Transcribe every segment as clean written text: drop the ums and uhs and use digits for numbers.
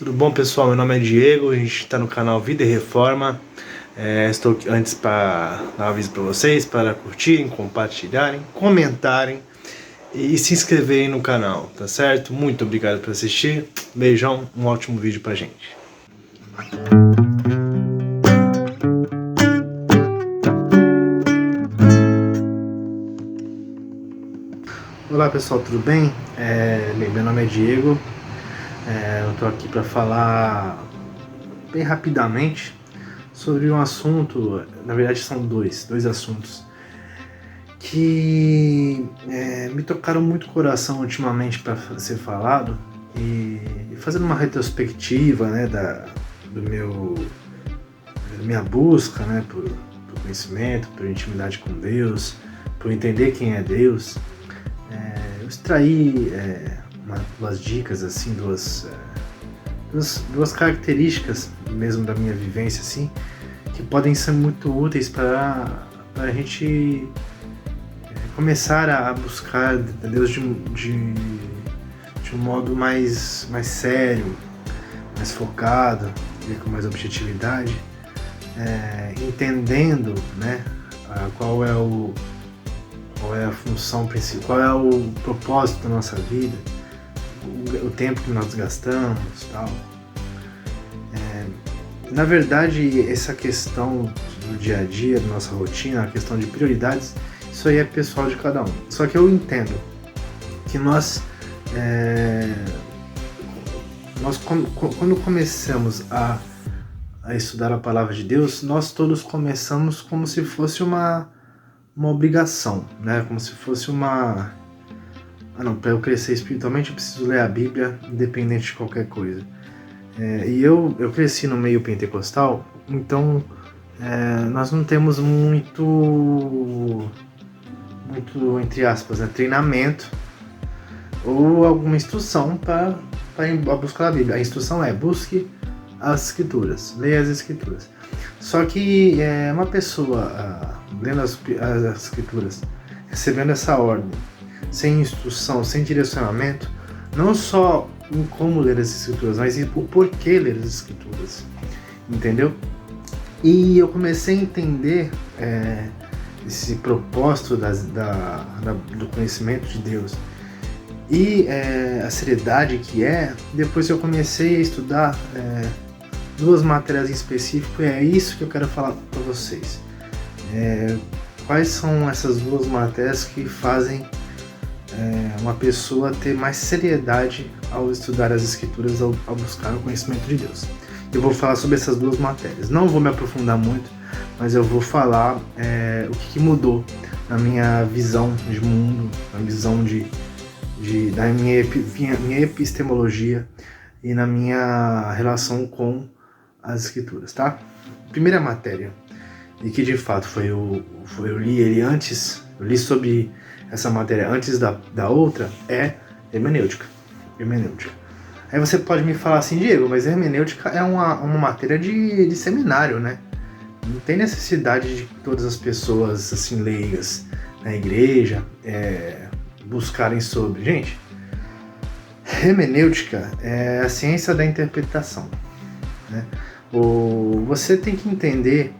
Tudo bom, pessoal? Meu nome é Diego, a gente está no canal Vida e Reforma. Estou aqui antes para dar um aviso para vocês, para curtirem, compartilharem, comentarem e se inscreverem no canal, tá certo? Muito obrigado por assistir, beijão, um ótimo vídeo pra gente. Olá pessoal, tudo bem? Meu nome é Diego. Eu tô aqui para falar bem rapidamente sobre um assunto, na verdade são dois assuntos que me tocaram muito o coração ultimamente para ser falado, e fazendo uma retrospectiva, né, da minha busca, né, por conhecimento, por intimidade com Deus, por entender quem é Deus. Eu extraí duas dicas, assim, duas características mesmo da minha vivência, assim, que podem ser muito úteis para a gente começar a buscar Deus de um modo mais sério, mais focado, com mais objetividade, entendendo, né, qual é a função principal, qual é o propósito da nossa vida, o tempo que nós gastamos, tal. Na verdade, essa questão do dia a dia, da nossa rotina, a questão de prioridades, isso aí é pessoal de cada um. Só que eu entendo que nós quando começamos a estudar a palavra de Deus, nós todos começamos como se fosse uma obrigação, né? Como se fosse para eu crescer espiritualmente eu preciso ler a Bíblia, independente de qualquer coisa. E eu cresci no meio pentecostal, então nós não temos muito, entre aspas, treinamento ou alguma instrução para buscar a Bíblia. A instrução é: busque as Escrituras, leia as Escrituras. Só que uma pessoa lendo as Escrituras, recebendo essa ordem, sem instrução, sem direcionamento, não só em como ler as Escrituras, mas em o porquê ler as Escrituras, entendeu? E eu comecei a entender esse propósito do conhecimento de Deus e a seriedade que depois eu comecei a estudar duas matérias em específico, e é isso que eu quero falar para vocês. Quais são essas duas matérias que fazem uma pessoa ter mais seriedade ao estudar as Escrituras, ao buscar o conhecimento de Deus? Eu vou falar sobre essas duas matérias. Não vou me aprofundar muito, mas eu vou falar o que mudou na minha visão de mundo, na visão da minha epistemologia e na minha relação com as Escrituras, tá? Primeira matéria, e que de fato eu li ele antes, eu li sobre essa matéria antes da outra, é hermenêutica. Aí você pode me falar assim: Diego, mas hermenêutica é uma matéria de seminário, né? Não tem necessidade de todas as pessoas assim leigas na igreja buscarem sobre. Gente, hermenêutica é a ciência da interpretação, né? Você tem que entender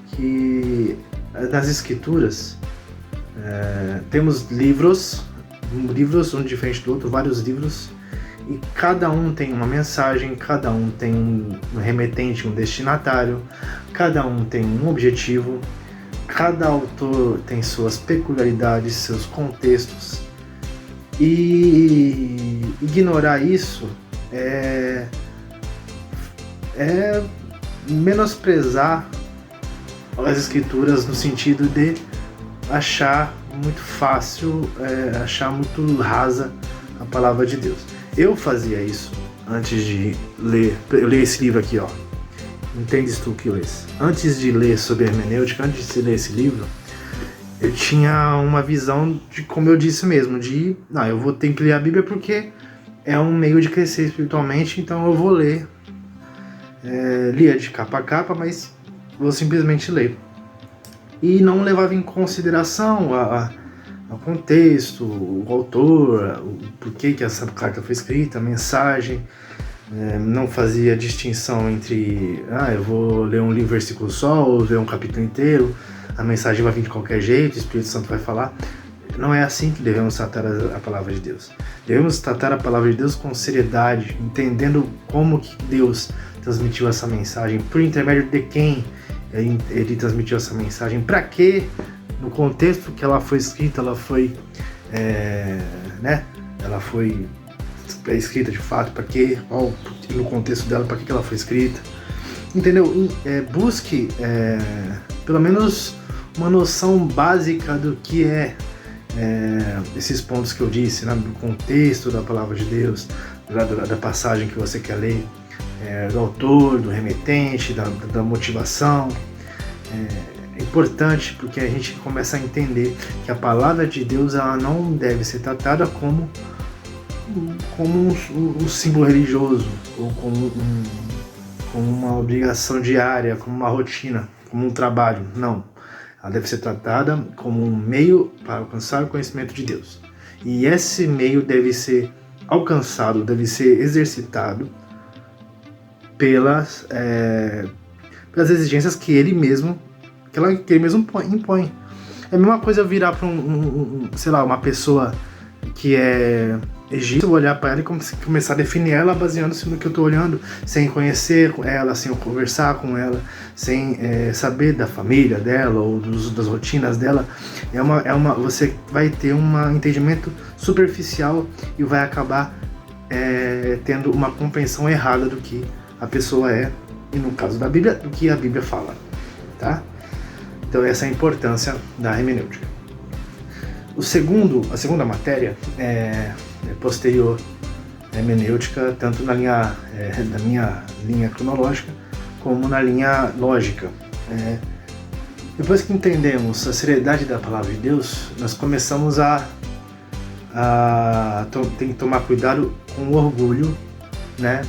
que nas Escrituras temos livros, um diferente do outro, vários livros, e cada um tem uma mensagem, cada um tem um remetente, um destinatário, cada um tem um objetivo, cada autor tem suas peculiaridades, seus contextos, e ignorar isso é menosprezar as Escrituras, no sentido de achar muito fácil, achar muito rasa a palavra de Deus. Eu fazia isso antes de ler. Eu li esse livro aqui, ó. Entendes tu que lês? Antes de ler sobre hermenêutica, antes de ler esse livro, eu tinha uma visão de, como eu disse mesmo, eu vou ter que ler a Bíblia porque é um meio de crescer espiritualmente, então eu vou ler. Lia de capa a capa, mas vou simplesmente ler. E não levava em consideração o contexto, o autor, o porquê que essa carta foi escrita, a mensagem. não fazia distinção entre eu vou ler um livro, versículo só, ou ler um capítulo inteiro, a mensagem vai vir de qualquer jeito, o Espírito Santo vai falar. Não é assim que devemos tratar a palavra de Deus. Devemos tratar a palavra de Deus com seriedade, entendendo como que Deus transmitiu essa mensagem, por intermédio de quem ele transmitiu essa mensagem, para quê, no contexto que ela foi escrita, ela foi escrita de fato, para quê, no contexto dela, para que ela foi escrita, entendeu? Busque pelo menos uma noção básica do que esses pontos que eu disse, né? Do contexto da palavra de Deus, da passagem que você quer ler, do autor, do remetente, da motivação. É importante porque a gente começa a entender que a palavra de Deus ela não deve ser tratada como um símbolo religioso ou como uma obrigação diária, como uma rotina, como um trabalho. Não. Ela deve ser tratada como um meio para alcançar o conhecimento de Deus. E esse meio deve ser alcançado, deve ser exercitado pelas exigências que ele mesmo impõe. É a mesma coisa eu virar para uma pessoa que é egípcia, eu olhar para ela e começar a definir ela baseando-se no que eu estou olhando, sem conhecer ela, sem conversar com ela, sem saber da família dela ou das rotinas dela. Você vai ter um entendimento superficial e vai acabar tendo uma compreensão errada do que a pessoa é, e no caso da Bíblia, do que a Bíblia fala, tá? Então essa é a importância da hermenêutica. A segunda matéria é posterior à hermenêutica, tanto na minha linha cronológica como na linha lógica. Depois que entendemos a seriedade da palavra de Deus, nós começamos tem que tomar cuidado com o orgulho, né?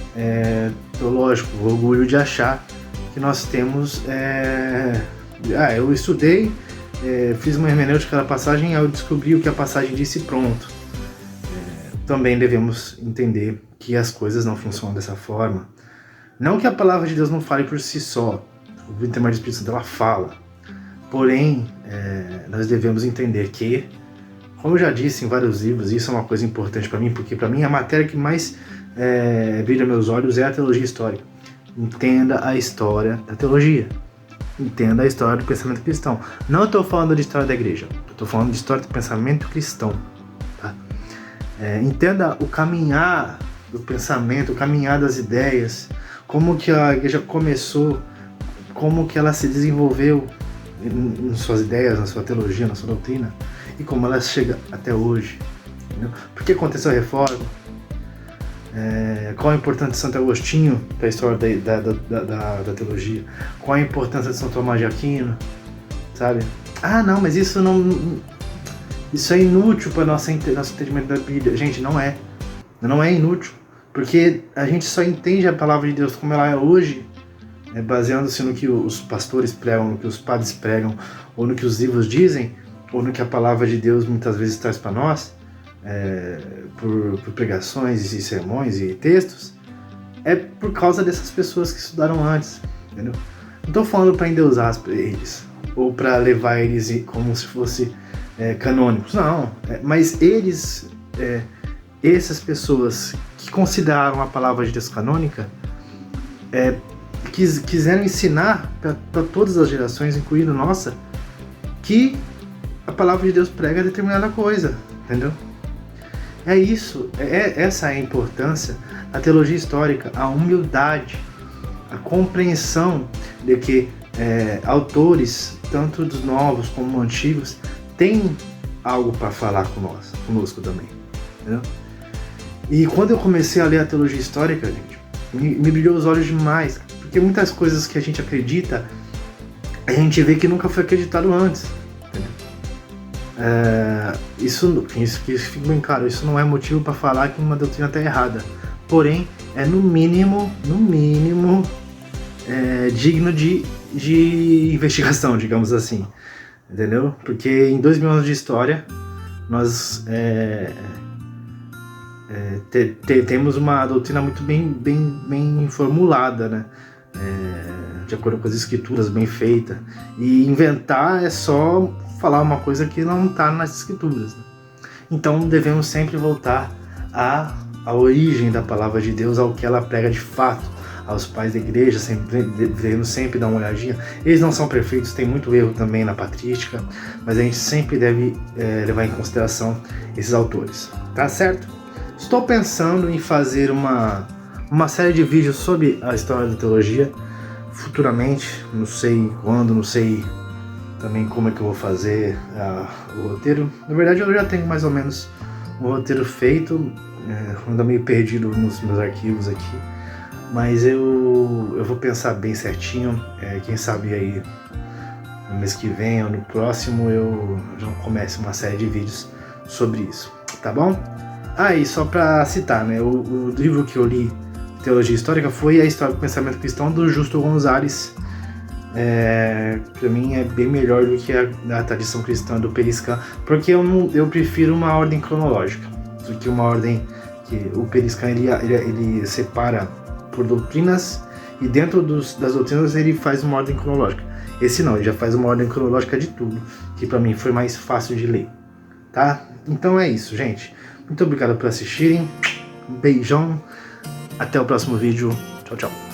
Teológico, o orgulho de achar que nós temos eu estudei, fiz uma hermenêutica da passagem, eu descobri o que a passagem disse e pronto. Também devemos entender que as coisas não funcionam dessa forma. Não que a palavra de Deus não fale por si só, o intermédio do Espírito Santo ela fala. Porém, nós devemos entender que, como eu já disse em vários livros, isso é uma coisa importante para mim, porque para mim a matéria que mais brilha meus olhos é a teologia histórica. Entenda a história da teologia. Entenda a história do pensamento cristão. Não estou falando de história da igreja, estou falando de história do pensamento cristão. Tá? Entenda o caminhar do pensamento, o caminhar das ideias, como que a igreja começou, como que ela se desenvolveu em suas ideias, na sua teologia, na sua doutrina, e como ela chega até hoje. Entendeu? Por que aconteceu a reforma? Qual a importância de Santo Agostinho para a história da teologia? Qual a importância de São Tomás de Aquino? Sabe? Não, mas isso é inútil para nosso entendimento da Bíblia. Gente, não é inútil, porque a gente só entende a palavra de Deus como ela é hoje, baseando-se no que os pastores pregam, no que os padres pregam, ou no que os livros dizem, ou no que a palavra de Deus muitas vezes traz para nós, por pregações e sermões e textos, por causa dessas pessoas que estudaram antes, entendeu? Não estou falando para endeusar eles, ou para levar eles como se fossem canônicos, não, mas essas pessoas que consideraram a palavra de Deus canônica, quiseram ensinar para todas as gerações, incluindo nossa, que a palavra de Deus prega determinada coisa, entendeu? É isso, essa é a importância da teologia histórica, a humildade, a compreensão de que autores, tanto dos novos como antigos, têm algo para falar conosco também, entendeu? E quando eu comecei a ler a teologia histórica, gente, me brilhou os olhos demais, porque muitas coisas que a gente acredita, a gente vê que nunca foi acreditado antes. Isso fica bem claro, isso não é motivo para falar que uma doutrina está errada, porém é no mínimo digno de investigação, digamos assim, entendeu? Porque em 2000 anos de história nós temos uma doutrina muito bem formulada, né? De acordo com as escrituras, bem feita. E inventar é só falar uma coisa que não está nas escrituras, né? Então devemos sempre voltar à origem da palavra de Deus, ao que ela prega de fato. Aos pais da igreja, devemos sempre dar uma olhadinha. Eles não são perfeitos, tem muito erro também na patrística, mas a gente sempre deve levar em consideração esses autores, tá certo? Estou pensando em fazer uma série de vídeos sobre a história da teologia futuramente, não sei quando, não sei também como é que eu vou fazer o roteiro. Na verdade eu já tenho mais ou menos um roteiro feito, ando meio perdido nos meus arquivos aqui, mas eu vou pensar bem certinho, quem sabe aí no mês que vem ou no próximo eu já comece uma série de vídeos sobre isso, tá bom? E só pra citar, né, o livro que eu li, Teologia Histórica, foi A História do Pensamento Cristão, do Justo Gonzalez. Pra mim é bem melhor do que a tradição cristã do Periscan, porque eu prefiro uma ordem cronológica do que uma ordem que o Periscan ele separa por doutrinas, e dentro das doutrinas ele faz uma ordem cronológica. Esse não, ele já faz uma ordem cronológica de tudo, que pra mim foi mais fácil de ler, tá? Então é isso, gente. Muito obrigado por assistirem. Um beijão. Até o próximo vídeo. Tchau, tchau.